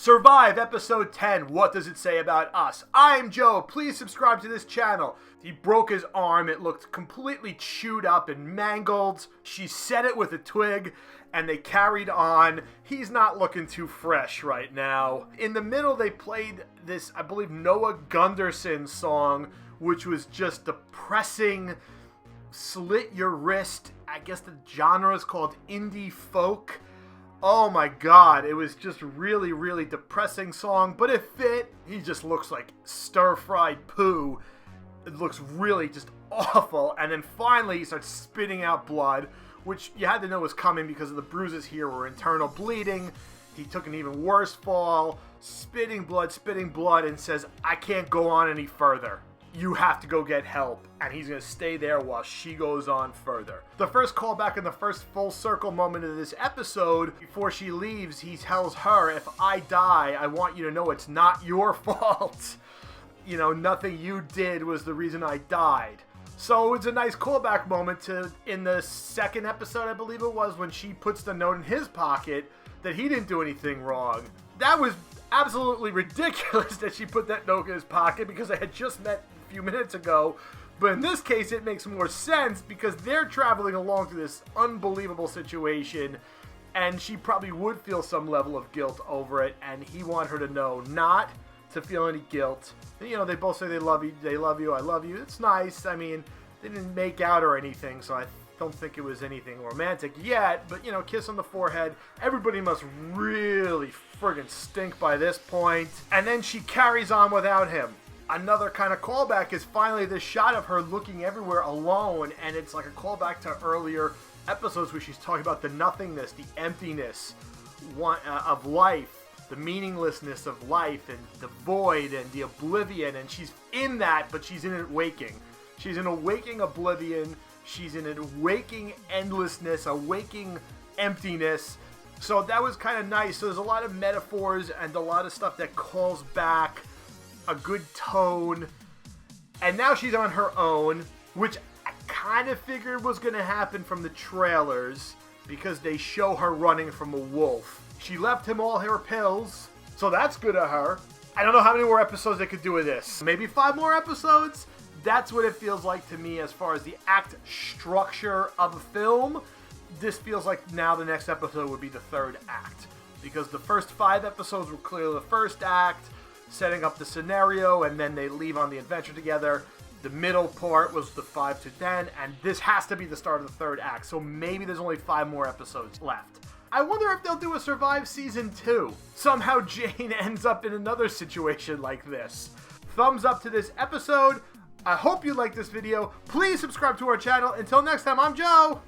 Survive, Episode 10, What Does It Say About Us? I'm Joe, please subscribe to this channel. He broke his arm, it looked completely chewed up and mangled. She set it with a twig, and they carried on. He's not looking too fresh right now. In the middle, they played this, I believe, Noah Gunderson song, which was just depressing, slit your wrist. I guess the genre is called indie folk. Oh my god, it was just really, really depressing song, but it fit. He just looks like stir-fried poo. It looks really just awful, and then finally he starts spitting out blood, which you had to know was coming because of the bruises here were internal bleeding. He took an even worse fall, spitting blood, and says, I can't go on any further. You have to go get help, and he's going to stay there while she goes on further. The first callback and the first full circle moment of this episode, before she leaves, he tells her, if I die, I want you to know it's not your fault. You know, nothing you did was the reason I died. So it's a nice callback moment to, in the second episode, I believe it was, when she puts the note in his pocket that he didn't do anything wrong. That was absolutely ridiculous that she put that note in his pocket because they had just met few minutes ago, but in this case it makes more sense because they're traveling along through this unbelievable situation, and she probably would feel some level of guilt over it, and he wanted her to know not to feel any guilt. You know, they both say they love you, I love you. It's nice. I mean, they didn't make out or anything, so I don't think it was anything romantic yet, but you know, kiss on the forehead. Everybody must really friggin' stink by this point. And then she carries on without him. Another kind of callback is finally this shot of her looking everywhere alone, and it's like a callback to earlier episodes where she's talking about the nothingness, the emptiness of life, the meaninglessness of life, and the void and the oblivion, and she's in that, but she's in it waking. She's in a waking oblivion, she's in a waking endlessness, a waking emptiness. So that was kind of nice. So there's a lot of metaphors and a lot of stuff that calls back a good tone, and now she's on her own, which I kind of figured was going to happen from the trailers because they show her running from a wolf. She left him all her pills, so that's good of her. I don't know how many more episodes they could do with this. Maybe 5 more episodes? That's what it feels like to me as far as the act structure of a film. This feels like now the next episode would be the third act, because the first 5 episodes were clearly the first act, setting up the scenario, and then they leave on the adventure together. The middle part was the 5 to 10, and this has to be the start of the third act, so maybe there's only 5 more episodes left. I wonder if they'll do a Survive Season 2. Somehow Jane ends up in another situation like this. Thumbs up to this episode. I hope you liked this video. Please subscribe to our channel. Until next time, I'm Joe.